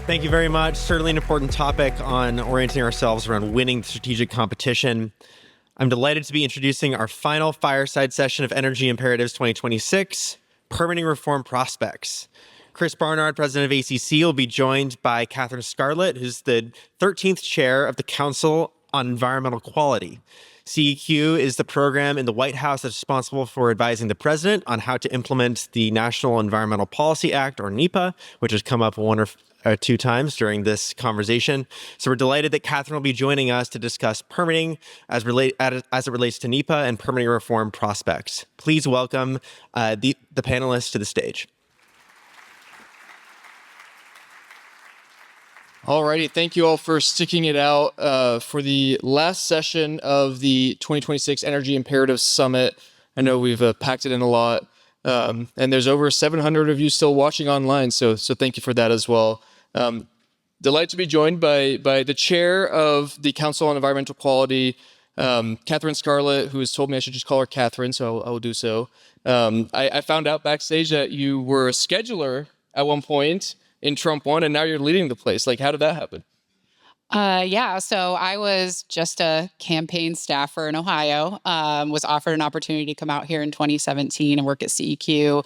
Thank you very much. Certainly an important topic on orienting ourselves around winning the strategic competition. I'm delighted to be introducing our final fireside session of Energy Imperatives 2026, Permitting Reform Prospects. Chris Barnard, president of ACC, will be joined by Katherine Scatlett, who's the 13th chair of the Council on Environmental Quality. CEQ is the program in the White House that's responsible for advising the president on how to implement the National Environmental Policy Act, or NEPA, which has come up one or two times during this conversation. So we're delighted that Katherine will be joining us to discuss permitting as it relates to NEPA and permitting reform prospects. Please welcome the panelists to the stage. Alrighty, thank you all for sticking it out for the last session of the 2026 Energy Imperatives Summit. I know we've packed it in a lot, and there's over 700 of you still watching online, so thank you for that as well. Delighted to be joined by the chair of the Council on Environmental Quality, Katherine Scatlett, who has told me I should just call her Katherine, so I will do so. I found out backstage that you were a scheduler at one point in Trump 1, and now you're leading the place. Like, how did that happen? So I was just a campaign staffer in Ohio, was offered an opportunity to come out here in 2017 and work at CEQ,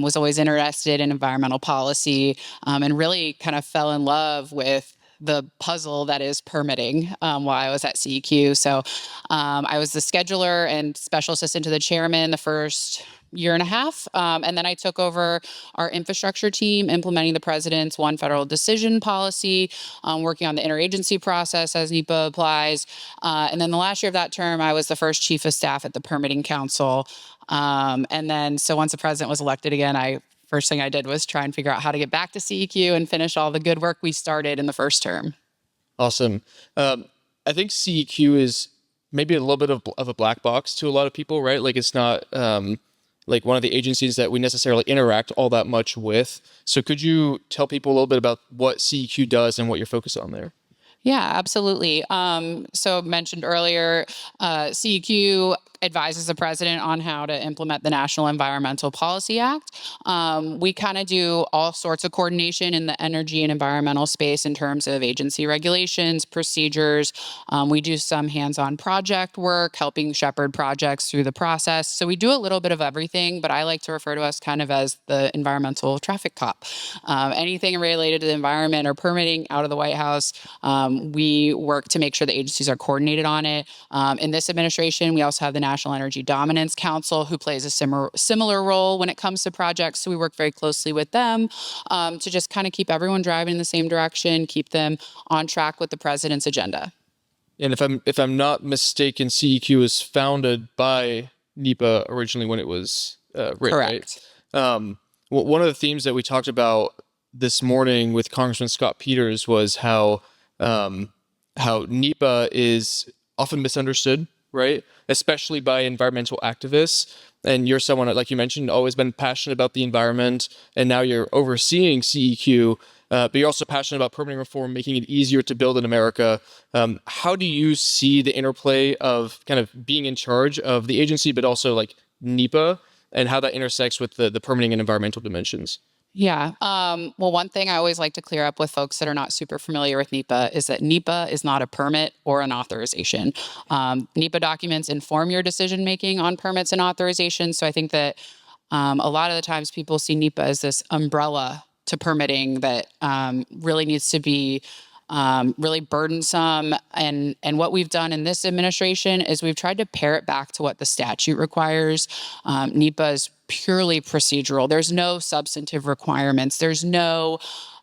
was always interested in environmental policy, and really kind of fell in love with the puzzle that is permitting while I was at CEQ. So I was the scheduler and special assistant to the chairman the first year and a half. And then I took over our infrastructure team, implementing the president's one federal decision policy, working on the interagency process as NEPA applies. And then the last year of that term, I was the first chief of staff at the Permitting Council. So once the president was elected again, first thing I did was try and figure out how to get back to CEQ and finish all the good work we started in the first term. Awesome. I think CEQ is maybe a little bit of a black box to a lot of people, right? Like, it's not like one of the agencies that we necessarily interact all that much with. So could you tell people a little bit about what CEQ does and what you're focused on there? Yeah, absolutely. So mentioned earlier, CEQ advises the president on how to implement the National Environmental Policy Act. We kind of do all sorts of coordination in the energy and environmental space in terms of agency regulations, procedures. We do some hands-on project work, helping shepherd projects through the process. So we do a little bit of everything, but I like to refer to us kind of as the environmental traffic cop. Anything related to the environment or permitting out of the White House, we work to make sure the agencies are coordinated on it. In this administration, we also have the National Energy Dominance Council, who plays a similar role when it comes to projects. So we work very closely with them to just kind of keep everyone driving in the same direction, keep them on track with the president's agenda. And if I'm not mistaken, CEQ was founded by NEPA originally when it was written. Correct. Right? One of the themes that we talked about this morning with Congressman Scott Peters was how NEPA is often misunderstood, right? Especially by environmental activists. And you're someone, like you mentioned, always been passionate about the environment, and now you're overseeing CEQ, but you're also passionate about permitting reform, making it easier to build in America. How do you see the interplay of kind of being in charge of the agency, but also like NEPA, and how that intersects with the permitting and environmental dimensions? Yeah. Well, one thing I always like to clear up with folks that are not super familiar with NEPA is that NEPA is not a permit or an authorization. NEPA documents inform your decision-making on permits and authorizations. So I think that a lot of the times people see NEPA as this umbrella to permitting that really needs to be really burdensome. And what we've done in this administration is we've tried to pare it back to what the statute requires. NEPA is purely procedural. There's no substantive requirements. There's no,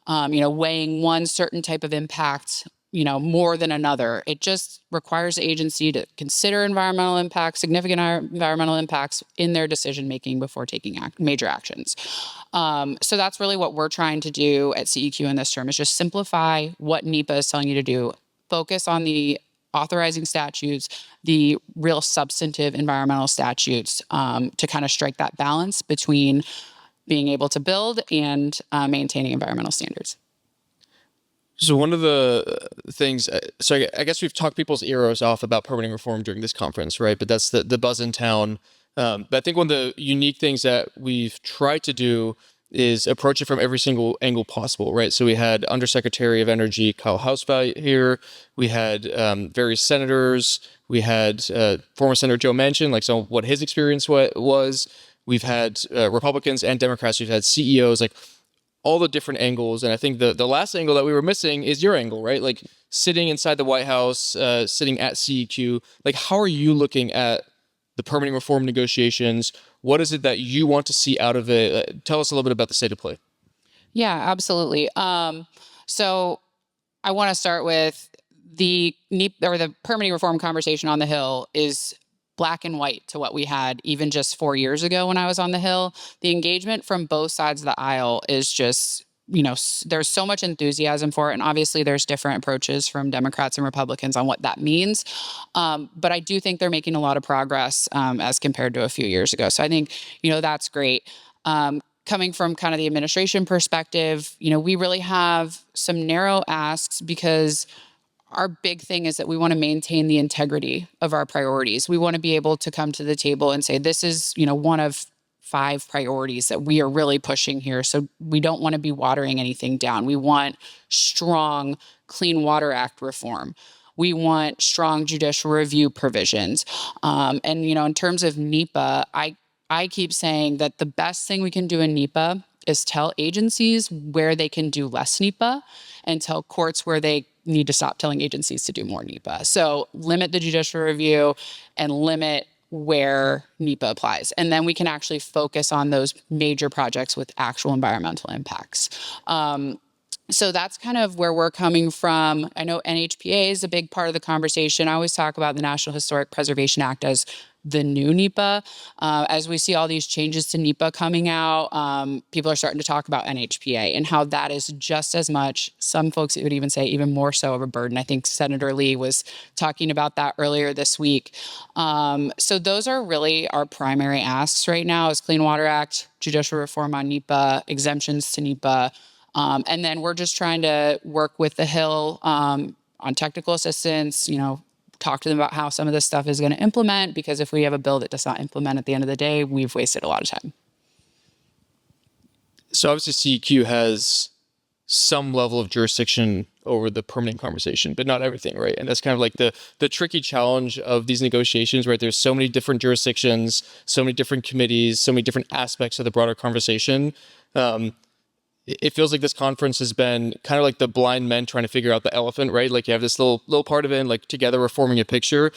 weighing one certain type of impact, more than another. It just requires the agency to consider environmental impacts, significant environmental impacts in their decision-making before taking major actions. So that's really what we're trying to do at CEQ in this term, is just simplify what NEPA is telling you to do. Focus on the authorizing statutes, the real substantive environmental statutes, to kind of strike that balance between being able to build and maintaining environmental standards. So one of the things, so I guess we've talked people's ears off about permitting reform during this conference, right? But that's the buzz in town. But I think one of the unique things that we've tried to do is approach it from every single angle possible, right? So we had Undersecretary of Energy Kyle Housebout here. We had various senators. We had former Senator Joe Manchin, like some of what his experience was. We've had Republicans and Democrats. We've had CEOs, like all the different angles. And I think the last angle that we were missing is your angle, right? Like sitting inside the White House, sitting at CEQ. Like, how are you looking at the permitting reform negotiations? What is it that you want to see out of it? Tell us a little bit about the state of play. Yeah, absolutely. So I want to start with the permitting reform conversation on the Hill is black and white to what we had even just 4 years ago when I was on the Hill. The engagement from both sides of the aisle is just, there's so much enthusiasm for it. And obviously there's different approaches from Democrats and Republicans on what that means. But I do think they're making a lot of progress as compared to a few years ago. So I think, that's great. Coming from kind of the administration perspective, we really have some narrow asks because our big thing is that we want to maintain the integrity of our priorities. We want to be able to come to the table and say, this is, one of 5 priorities that we are really pushing here. So we don't want to be watering anything down. We want strong Clean Water Act reform. We want strong judicial review provisions. And, in terms of NEPA, I keep saying that the best thing we can do in NEPA is tell agencies where they can do less NEPA and tell courts where they need to stop telling agencies to do more NEPA. So limit the judicial review and limit where NEPA applies. And then we can actually focus on those major projects with actual environmental impacts. So that's kind of where we're coming from. I know NHPA is a big part of the conversation. I always talk about the National Historic Preservation Act as the new NEPA. As we see all these changes to NEPA coming out, people are starting to talk about NHPA and how that is just as much, some folks would even say even more so of a burden. I think Senator Lee was talking about that earlier this week. So those are really our primary asks right now is Clean Water Act, judicial reform on NEPA, exemptions to NEPA. And then we're just trying to work with the Hill on technical assistance, talk to them about how some of this stuff is going to implement, because if we have a bill that does not implement at the end of the day, we've wasted a lot of time. So obviously CEQ has some level of jurisdiction over the permitting conversation, but not everything, right? And that's kind of like the tricky challenge of these negotiations, right? There's so many different jurisdictions, so many different committees, so many different aspects of the broader conversation. It feels like this conference has been kind of like the blind men trying to figure out the elephant, right? Like you have this little part of it, and like together we're forming a picture.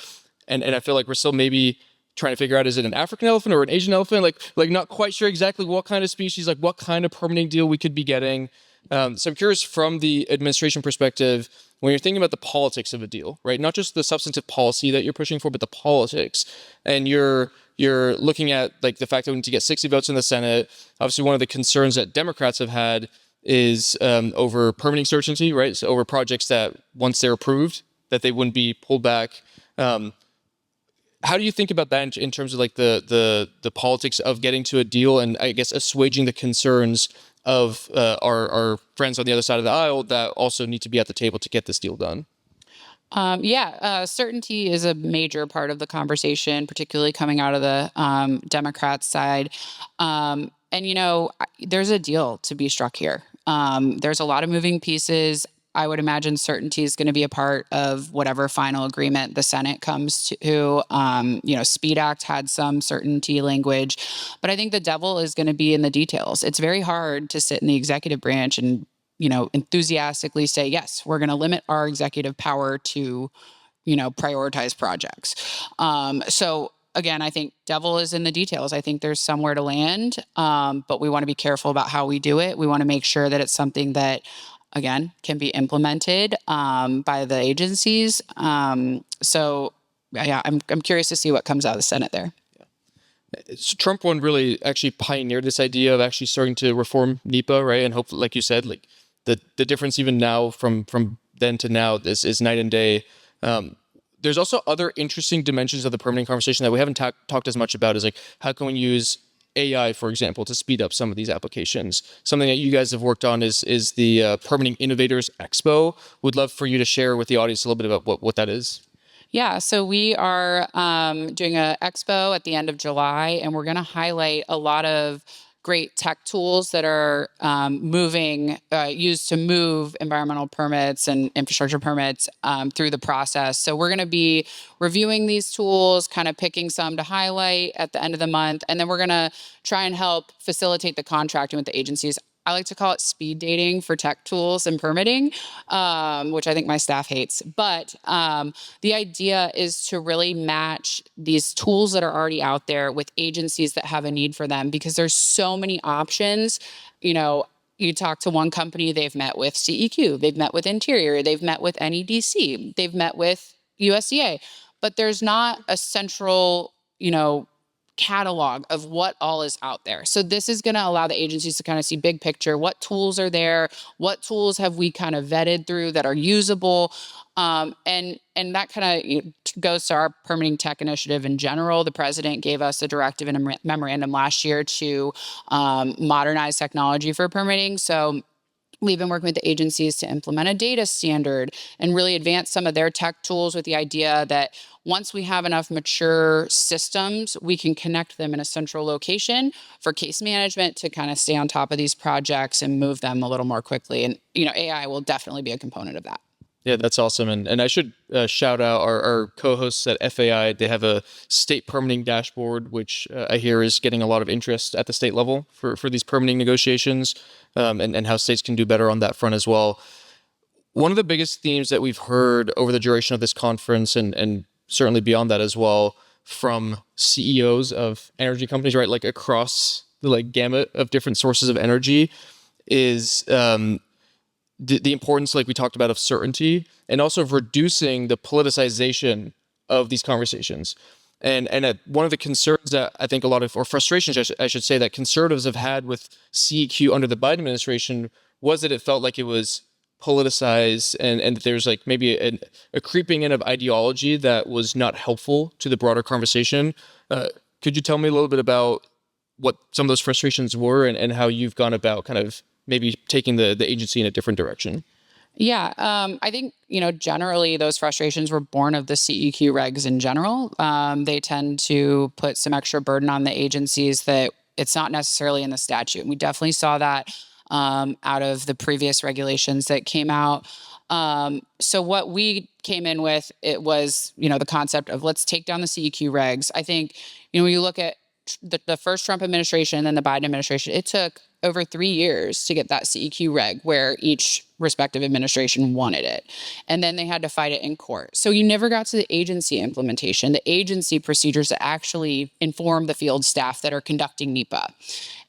And I feel like we're still maybe trying to figure out, is it an African elephant or an Asian elephant? Like not quite sure exactly what kind of species, like what kind of permitting deal we could be getting. So I'm curious from the administration perspective, when you're thinking about the politics of a deal, right? Not just the substantive policy that you're pushing for, but the politics. And you're looking at like the fact that we need to get 60 votes in the Senate. Obviously, one of the concerns that Democrats have had is over permitting certainty, right? So over projects that once they're approved, that they wouldn't be pulled back. How do you think about that in terms of like the politics of getting to a deal and I guess assuaging the concerns of our friends on the other side of the aisle that also need to be at the table to get this deal done? Certainty is a major part of the conversation, particularly coming out of the Democrat side. And, there's a deal to be struck here. There's a lot of moving pieces. I would imagine certainty is going to be a part of whatever final agreement the Senate comes to. SPEED Act had some certainty language, but I think the devil is going to be in the details. It's very hard to sit in the executive branch and enthusiastically say, yes, we're going to limit our executive power to, prioritize projects. So again, I think devil is in the details. I think there's somewhere to land, but we want to be careful about how we do it. We want to make sure that it's something that, again, can be implemented by the agencies. I'm curious to see what comes out of the Senate there. So Trump one really actually pioneered this idea of actually starting to reform NEPA, right? And hopefully, like you said, like the difference even now from then to now is night and day. There's also other interesting dimensions of the permitting conversation that we haven't talked as much about, is like how can we use AI, for example, to speed up some of these applications. Something that you guys have worked on is the Permitting Innovators Expo. Would love for you to share with the audience a little bit about what that is. Yeah, so we are doing an expo at the end of July, and we're going to highlight a lot of great tech tools that are used to move environmental permits and infrastructure permits through the process. So we're going to be reviewing these tools, kind of picking some to highlight at the end of the month, and then we're going to try and help facilitate the contracting with the agencies. I like to call it speed dating for tech tools and permitting, which I think my staff hates. But the idea is to really match these tools that are already out there with agencies that have a need for them, because there's so many options. You know, you talk to one company, they've met with CEQ, they've met with Interior, they've met with NEDC, they've met with USDA, but there's not a central, catalog of what all is out there. So this is going to allow the agencies to kind of see big picture. What tools are there? What tools have we kind of vetted through that are usable? And that kind of goes to our permitting tech initiative in general. The president gave us a directive and a memorandum last year to modernize technology for permitting. So we've been working with the agencies to implement a data standard and really advance some of their tech tools with the idea that once we have enough mature systems, we can connect them in a central location for case management to kind of stay on top of these projects and move them a little more quickly. And, AI will definitely be a component of that. Yeah, that's awesome. And I should shout out our co-hosts at FAI. They have a state permitting dashboard, which I hear is getting a lot of interest at the state level for these permitting negotiations, and how states can do better on that front as well. One of the biggest themes that we've heard over the duration of this conference, and certainly beyond that as well, from CEOs of energy companies, right, like across the gamut of different sources of energy, is the importance, like we talked about, of certainty, and also of reducing the politicization of these conversations. And one of the concerns that I think or frustrations, I should say, that conservatives have had with CEQ under the Biden administration was that it felt like it was politicized, and that there's maybe a creeping in of ideology that was not helpful to the broader conversation. Could you tell me a little bit about what some of those frustrations were, and how you've gone about kind of maybe taking the agency in a different direction? Yeah, I think, generally those frustrations were born of the CEQ regs in general. They tend to put some extra burden on the agencies that it's not necessarily in the statute. And we definitely saw that out of the previous regulations that came out. So what we came in with, it was, the concept of let's take down the CEQ regs. I think, when you look at the first Trump administration and then the Biden administration, it took over 3 years to get that CEQ reg where each respective administration wanted it. And then they had to fight it in court. So you never got to the agency implementation, the agency procedures that actually inform the field staff that are conducting NEPA.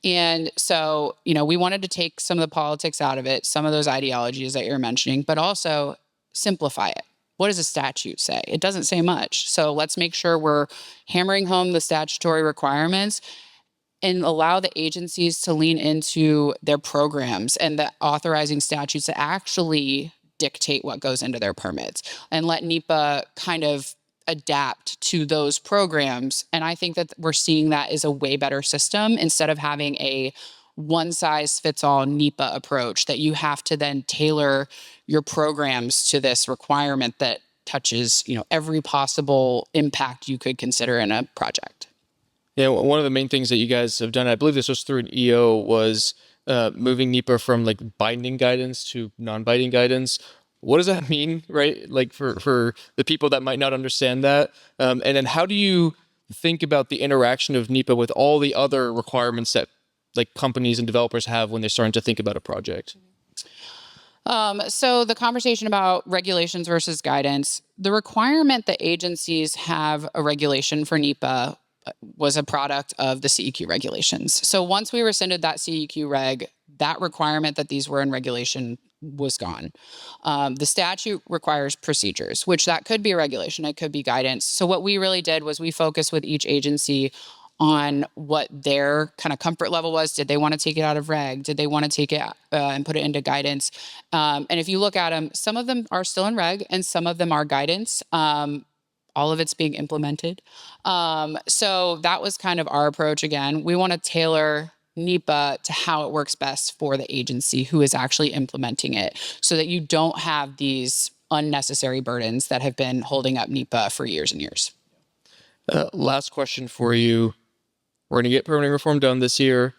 And so, we wanted to take some of the politics out of it, some of those ideologies that you're mentioning, but also simplify it. What does the statute say? It doesn't say much. So let's make sure we're hammering home the statutory requirements and allow the agencies to lean into their programs and the authorizing statutes to actually dictate what goes into their permits, and let NEPA kind of adapt to those programs. And I think that we're seeing that is a way better system, instead of having a one-size-fits-all NEPA approach that you have to then tailor your programs to this requirement that touches, every possible impact you could consider in a project. Yeah, one of the main things that you guys have done, I believe this was through an EO, was moving NEPA from binding guidance to non-binding guidance. What does that mean, right? For the people that might not understand that, and then how do you think about the interaction of NEPA with all the other requirements that companies and developers have when they're starting to think about a project? So the conversation about regulations versus guidance, the requirement that agencies have a regulation for NEPA was a product of the CEQ regulations. So once we rescinded that CEQ reg, that requirement that these were in regulation was gone. The statute requires procedures, which that could be a regulation, it could be guidance. So what we really did was we focused with each agency on what their kind of comfort level was. Did they want to take it out of reg? Did they want to take it and put it into guidance? And if you look at them, some of them are still in reg and some of them are guidance. All of it's being implemented. So that was kind of our approach. Again, we want to tailor NEPA to how it works best for the agency who is actually implementing it, so that you don't have these unnecessary burdens that have been holding up NEPA for years and years. Last question for you. We're going to get permitting reform done this year.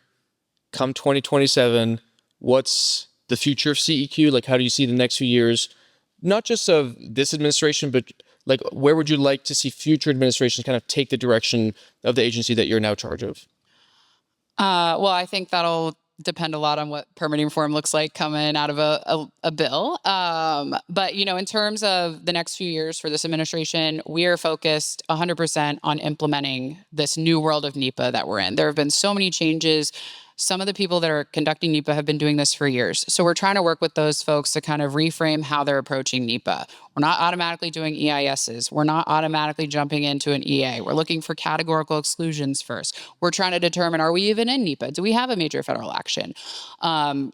come 2027, what's the future of CEQ? Like, how do you see the next few years, not just of this administration, but like, where would you like to see future administrations kind of take the direction of the agency that you're now in charge of? Well, I think that'll depend a lot on what permitting reform looks like coming out of a bill. But, in terms of the next few years for this administration, we are focused 100% on implementing this new world of NEPA that we're in. There have been so many changes. Some of the people that are conducting NEPA have been doing this for years. So we're trying to work with those folks to kind of reframe how they're approaching NEPA. We're not automatically doing EISs. We're not automatically jumping into an EA. We're looking for categorical exclusions first. We're trying to determine, are we even in NEPA? Do we have a major federal action?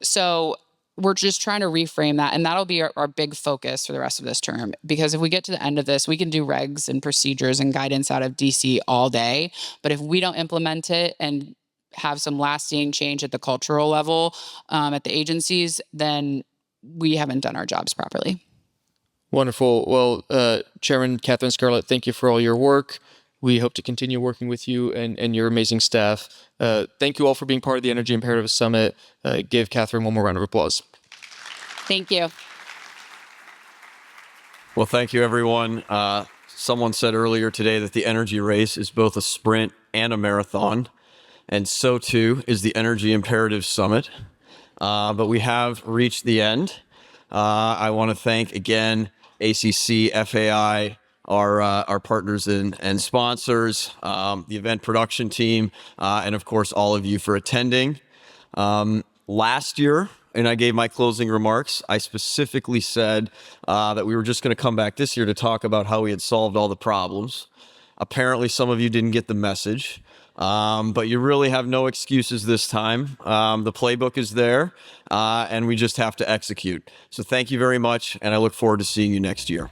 So we're just trying to reframe that. And that'll be our big focus for the rest of this term. Because if we get to the end of this, we can do regs and procedures and guidance out of DC all day. But if we don't implement it and have some lasting change at the cultural level at the agencies, then we haven't done our jobs properly. Wonderful. Well, Chairman Katherine Scatlett, thank you for all your work. We hope to continue working with you and your amazing staff. Thank you all for being part of the Energy Imperative Summit. Give Katherine one more round of applause. Thank you. Well, thank you, everyone. Someone said earlier today that the energy race is both a sprint and a marathon. And so, too, is the Energy Imperative Summit. But we have reached the end. I want to thank, again, ACC, FAI, our partners and sponsors, the event production team, and, of course, all of you for attending. Last year, and I gave my closing remarks, I specifically said that we were just going to come back this year to talk about how we had solved all the problems. Apparently, some of you didn't get the message. But you really have no excuses this time. The playbook is there, and we just have to execute. So thank you very much, and I look forward to seeing you next year.